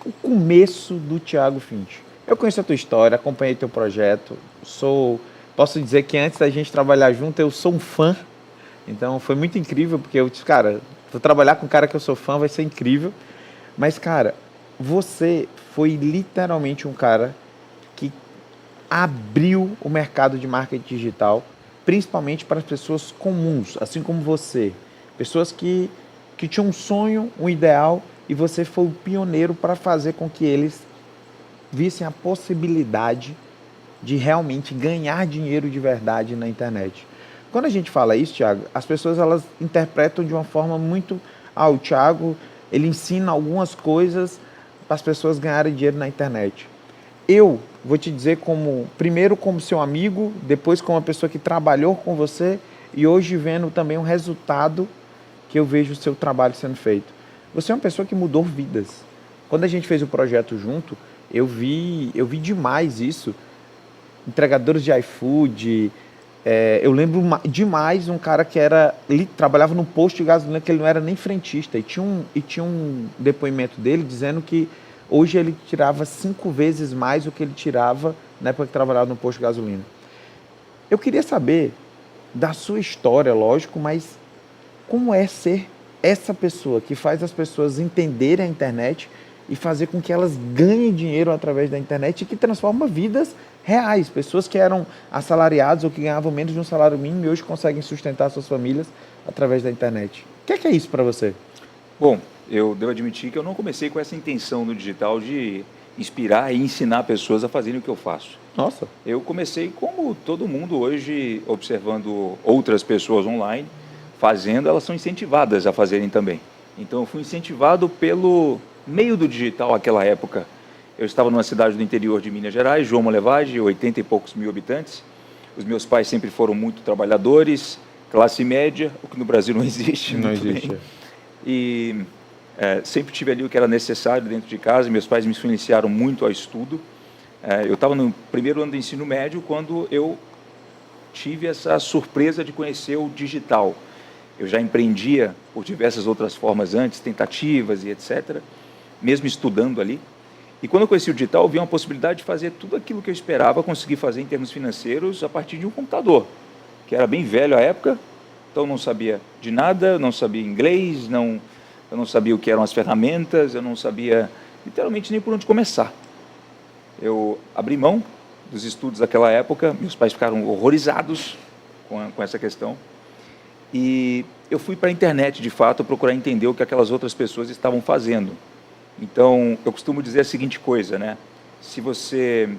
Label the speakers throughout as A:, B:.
A: o começo do Thiago Finch. Eu conheço a tua história, acompanhei teu projeto, posso dizer que antes da gente trabalhar junto, eu sou um fã. Então foi muito incrível, porque eu disse, cara, vou trabalhar com um cara que eu sou fã, vai ser incrível. Mas, cara, você foi literalmente um cara que abriu o mercado de marketing digital, principalmente para as pessoas comuns, assim como você. Pessoas que tinham um sonho, um ideal, e você foi o pioneiro para fazer com que eles vissem a possibilidade de realmente ganhar dinheiro de verdade na internet. Quando a gente fala isso, Thiago, as pessoas elas interpretam de uma forma muito... o Thiago, ele ensina algumas coisas para as pessoas ganharem dinheiro na internet. Eu vou te dizer primeiro como seu amigo, depois como uma pessoa que trabalhou com você e hoje vendo também um resultado que eu vejo o seu trabalho sendo feito. Você é uma pessoa que mudou vidas. Quando a gente fez o projeto junto, eu vi demais isso. Entregadores de iFood. Eu lembro demais um cara que trabalhava num posto de gasolina que ele não era nem frentista. E tinha um depoimento dele dizendo que hoje ele tirava 5 vezes mais do que ele tirava na época que trabalhava no posto de gasolina. Eu queria saber da sua história, lógico, mas como é ser essa pessoa que faz as pessoas entenderem a internet e fazer com que elas ganhem dinheiro através da internet e que transforma vidas reais. Pessoas que eram assalariadas ou que ganhavam menos de um salário mínimo e hoje conseguem sustentar suas famílias através da internet. O que é isso para você?
B: Bom, eu devo admitir que eu não comecei com essa intenção no digital de inspirar e ensinar pessoas a fazerem o que eu faço.
A: Nossa.
B: Eu comecei como todo mundo hoje, observando outras pessoas online fazendo, elas são incentivadas a fazerem também. Então eu fui incentivado pelo meio do digital naquela época. Eu estava numa cidade do interior de Minas Gerais, João Molevade, 80 e poucos mil habitantes. Os meus pais sempre foram muito trabalhadores, classe média, o que no Brasil não existe.
A: Não existe.
B: Bem. E sempre tive ali o que era necessário dentro de casa. Meus pais me influenciaram muito ao estudo. Eu estava no primeiro ano do ensino médio quando eu tive essa surpresa de conhecer o digital. Eu já empreendia por diversas outras formas antes, tentativas e etc., mesmo estudando ali. E quando eu conheci o digital, eu vi uma possibilidade de fazer tudo aquilo que eu esperava conseguir fazer em termos financeiros a partir de um computador, que era bem velho à época, então não sabia de nada, não sabia inglês, eu não sabia o que eram as ferramentas, eu não sabia literalmente nem por onde começar. Eu abri mão dos estudos daquela época, meus pais ficaram horrorizados com essa questão. E eu fui para a internet, de fato, procurar entender o que aquelas outras pessoas estavam fazendo. Então, eu costumo dizer a seguinte coisa, né? Se você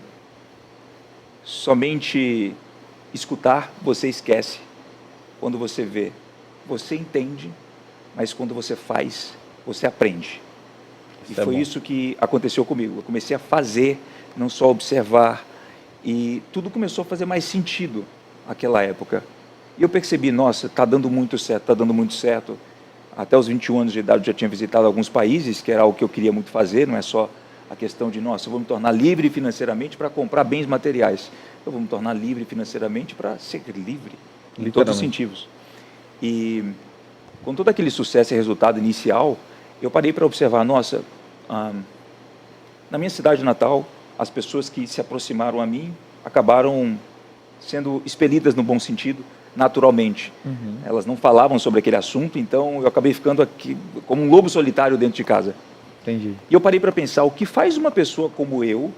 B: somente escutar, você esquece. Quando você vê, você entende, mas quando você faz, você aprende. E foi isso que aconteceu comigo. Eu comecei a fazer, não só observar, e tudo começou a fazer mais sentido naquela época. E eu percebi, nossa, está dando muito certo, está dando muito certo. Até os 21 anos de idade eu já tinha visitado alguns países, que era algo que eu queria muito fazer, não é só a questão de, nossa, eu vou me tornar livre financeiramente para comprar bens materiais. Eu vou me tornar livre financeiramente para ser livre, em todos os sentidos. E com todo aquele sucesso e resultado inicial, eu parei para observar, nossa, na minha cidade natal, as pessoas que se aproximaram a mim acabaram sendo expelidas no bom sentido, naturalmente. Elas não falavam sobre aquele assunto, então eu acabei ficando aqui como um lobo solitário dentro de casa.
A: Entendi.
B: E eu parei para pensar, o que faz uma pessoa como eu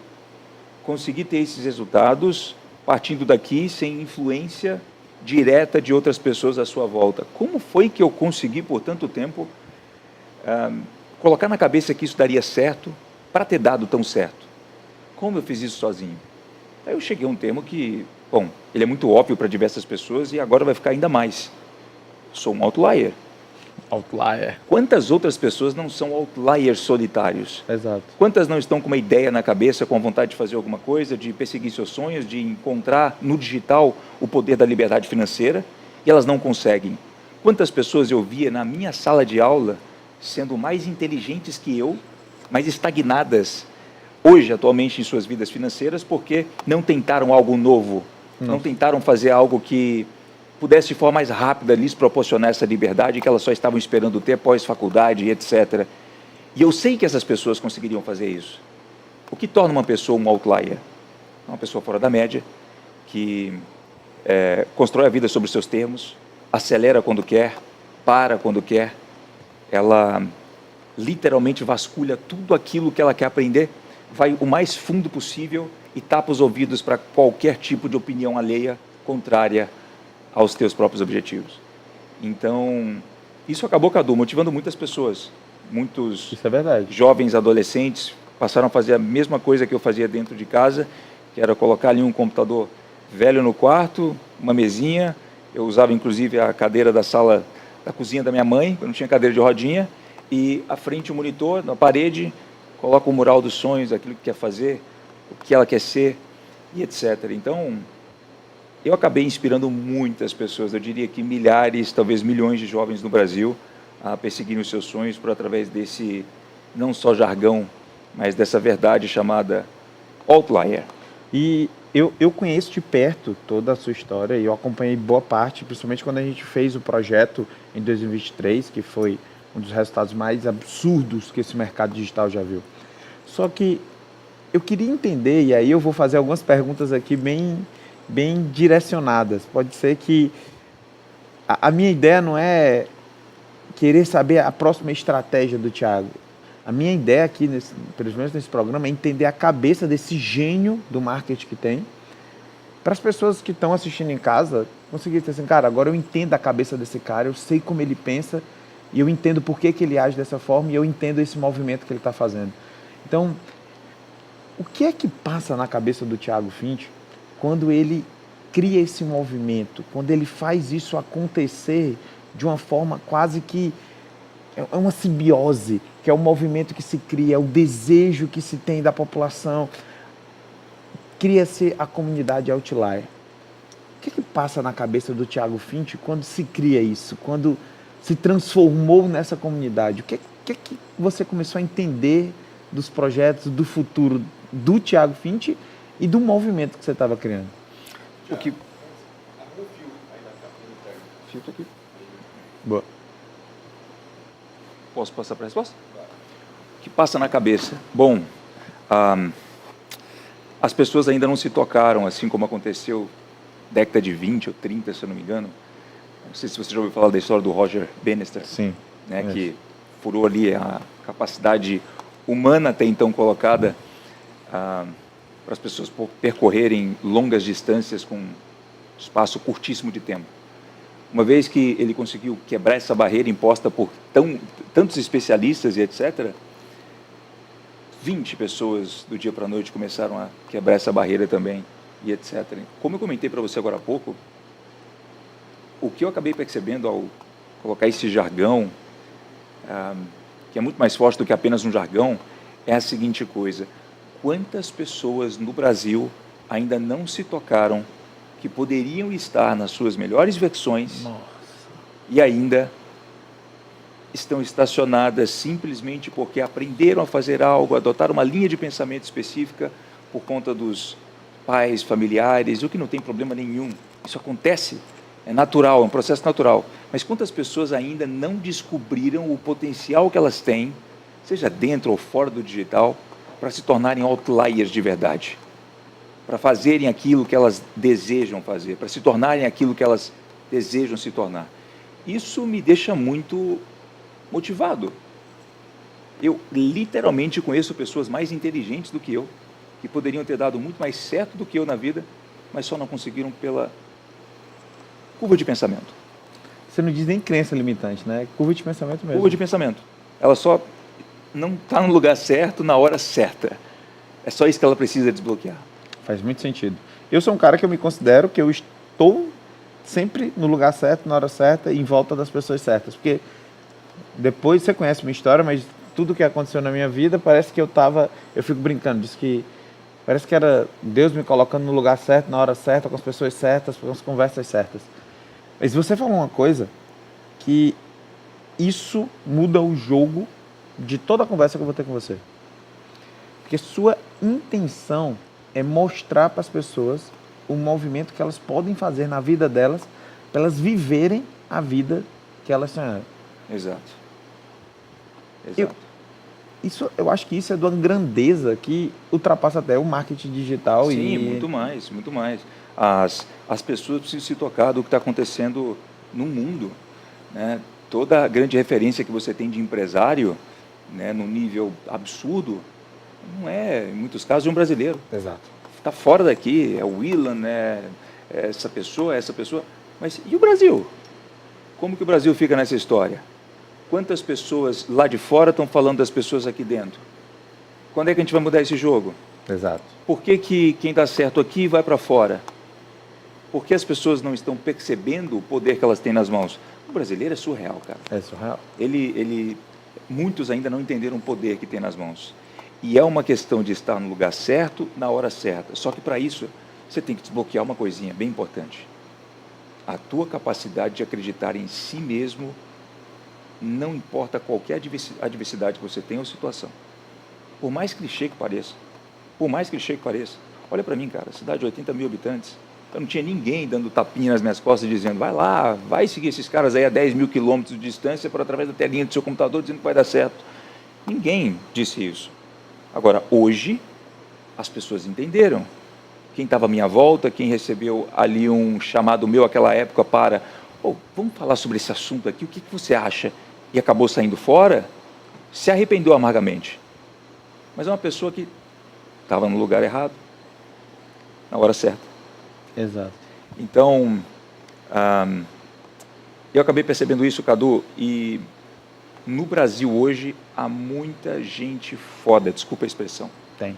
B: conseguir ter esses resultados partindo daqui sem influência direta de outras pessoas à sua volta? Como foi que eu consegui, por tanto tempo, colocar na cabeça que isso daria certo para ter dado tão certo? Como eu fiz isso sozinho? Aí eu cheguei a um termo que, bom, ele é muito óbvio para diversas pessoas e agora vai ficar ainda mais. Sou um outlier.
A: Outlier.
B: Quantas outras pessoas não são outliers solitários?
A: Exato.
B: Quantas não estão com uma ideia na cabeça, com a vontade de fazer alguma coisa, de perseguir seus sonhos, de encontrar no digital o poder da liberdade financeira, e elas não conseguem? Quantas pessoas eu via na minha sala de aula sendo mais inteligentes que eu, mais estagnadas hoje, atualmente, em suas vidas financeiras, porque não tentaram algo novo, não tentaram fazer algo que pudesse de forma mais rápida lhes proporcionar essa liberdade que elas só estavam esperando ter pós-faculdade, etc. E eu sei que essas pessoas conseguiriam fazer isso. O que torna uma pessoa um outlier? Uma pessoa fora da média, que constrói a vida sobre os seus termos, acelera quando quer, para quando quer, ela literalmente vasculha tudo aquilo que ela quer aprender, vai o mais fundo possível e tapa os ouvidos para qualquer tipo de opinião alheia, contrária aos teus próprios objetivos. Então, isso acabou, Cadu, motivando muitas pessoas. Muitos
A: Isso é verdade.
B: Jovens adolescentes passaram a fazer a mesma coisa que eu fazia dentro de casa, que era colocar ali um computador velho no quarto, uma mesinha. Eu usava inclusive a cadeira da sala da cozinha da minha mãe, eu não tinha cadeira de rodinha, e à frente o monitor, na parede, coloca o mural dos sonhos, aquilo que quer fazer, o que ela quer ser, e etc. Então, eu acabei inspirando muitas pessoas, eu diria que milhares, talvez milhões de jovens no Brasil a perseguirem os seus sonhos por através desse, não só jargão, mas dessa verdade chamada outlier.
A: E eu conheço de perto toda a sua história e eu acompanhei boa parte, principalmente quando a gente fez o projeto em 2023, que foi um dos resultados mais absurdos que esse mercado digital já viu. Só que eu queria entender, e aí eu vou fazer algumas perguntas aqui bem direcionadas. Pode ser que a minha ideia não é querer saber a próxima estratégia do Thiago. A minha ideia aqui, pelo menos nesse programa, é entender a cabeça desse gênio do marketing que tem, para as pessoas que estão assistindo em casa, conseguir dizer assim, cara, agora eu entendo a cabeça desse cara, eu sei como ele pensa, e eu entendo por que ele age dessa forma, e eu entendo esse movimento que ele está fazendo. Então, o que é que passa na cabeça do Thiago Finch quando ele cria esse movimento, quando ele faz isso acontecer de uma forma quase que é uma simbiose, que é o movimento que se cria, é o desejo que se tem da população. Cria-se a comunidade outlier. O que passa na cabeça do Thiago Finch quando se cria isso, quando se transformou nessa comunidade? O que você começou a entender dos projetos, do futuro do Thiago Finch e do movimento que você estava criando?
B: O que... Filtro aqui.
A: Boa.
B: Posso passar para a resposta? O que passa na cabeça? Bom, as pessoas ainda não se tocaram, assim como aconteceu década de 20 ou 30, se eu não me engano. Não sei se você já ouviu falar da história do Roger Bannister.
A: Sim.
B: Né, que furou ali a capacidade humana até então colocada para as pessoas percorrerem longas distâncias com um espaço curtíssimo de tempo. Uma vez que ele conseguiu quebrar essa barreira imposta por tantos especialistas e etc., 20 pessoas do dia para a noite começaram a quebrar essa barreira também e etc. Como eu comentei para você agora há pouco, o que eu acabei percebendo ao colocar esse jargão, que é muito mais forte do que apenas um jargão, é a seguinte coisa: quantas pessoas no Brasil ainda não se tocaram que poderiam estar nas suas melhores versões e ainda estão estacionadas simplesmente porque aprenderam a fazer algo, adotaram uma linha de pensamento específica por conta dos pais, familiares, o que não tem problema nenhum. Isso acontece, é natural, é um processo natural. Mas quantas pessoas ainda não descobriram o potencial que elas têm, seja dentro ou fora do digital, para se tornarem outliers de verdade? Para fazerem aquilo que elas desejam fazer, para se tornarem aquilo que elas desejam se tornar. Isso me deixa muito motivado. Eu literalmente conheço pessoas mais inteligentes do que eu, que poderiam ter dado muito mais certo do que eu na vida, mas só não conseguiram pela curva de pensamento.
A: Você não diz nem crença limitante, né? Curva de pensamento mesmo.
B: Curva de pensamento. Ela só não está no lugar certo, na hora certa. É só isso que ela precisa desbloquear.
A: Faz muito sentido. Eu sou um cara que eu me considero que eu estou sempre no lugar certo, na hora certa, em volta das pessoas certas. Porque depois você conhece minha história, mas tudo que aconteceu na minha vida parece que eu fico brincando, diz que parece que era Deus me colocando no lugar certo, na hora certa, com as pessoas certas, com as conversas certas. Mas você falou uma coisa que isso muda o jogo de toda a conversa que eu vou ter com você. Porque sua intenção é mostrar para as pessoas o movimento que elas podem fazer na vida delas, para elas viverem a vida que elas sonharam.
B: Exato.
A: isso, eu acho que isso é de uma grandeza que ultrapassa até o marketing digital.
B: Sim, muito mais, muito mais. As pessoas precisam se tocar do que está acontecendo no mundo, né? Toda a grande referência que você tem de empresário, né, no nível absurdo, não é, em muitos casos, um brasileiro.
A: Exato.
B: Está fora daqui, é o Willan, né, é essa pessoa. Mas e o Brasil? Como que o Brasil fica nessa história? Quantas pessoas lá de fora estão falando das pessoas aqui dentro? Quando é que a gente vai mudar esse jogo?
A: Exato.
B: Por que quem está certo aqui vai para fora? Por que as pessoas não estão percebendo o poder que elas têm nas mãos? O brasileiro é surreal, cara.
A: É surreal.
B: Muitos ainda não entenderam o poder que tem nas mãos. E é uma questão de estar no lugar certo, na hora certa. Só que para isso, você tem que desbloquear uma coisinha bem importante. A tua capacidade de acreditar em si mesmo, não importa qualquer adversidade que você tenha ou situação. Por mais clichê que pareça. Por mais clichê que pareça. Olha para mim, cara, cidade de 80 mil habitantes. Eu não tinha ninguém dando tapinha nas minhas costas dizendo, vai lá, vai seguir esses caras aí a 10 mil quilômetros de distância por através da telinha do seu computador dizendo que vai dar certo. Ninguém disse isso. Agora, hoje, as pessoas entenderam. Quem estava à minha volta, quem recebeu ali um chamado meu àquela época para, vamos falar sobre esse assunto aqui, o que você acha? E acabou saindo fora, se arrependeu amargamente. Mas é uma pessoa que estava no lugar errado, na hora certa.
A: Exato.
B: Então, eu acabei percebendo isso, Cadu, e no Brasil hoje há muita gente foda, desculpa a expressão.
A: Tem.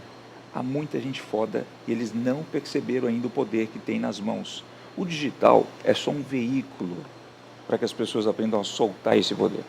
B: Há muita gente foda e eles não perceberam ainda o poder que tem nas mãos. O digital é só um veículo para que as pessoas aprendam a soltar esse poder.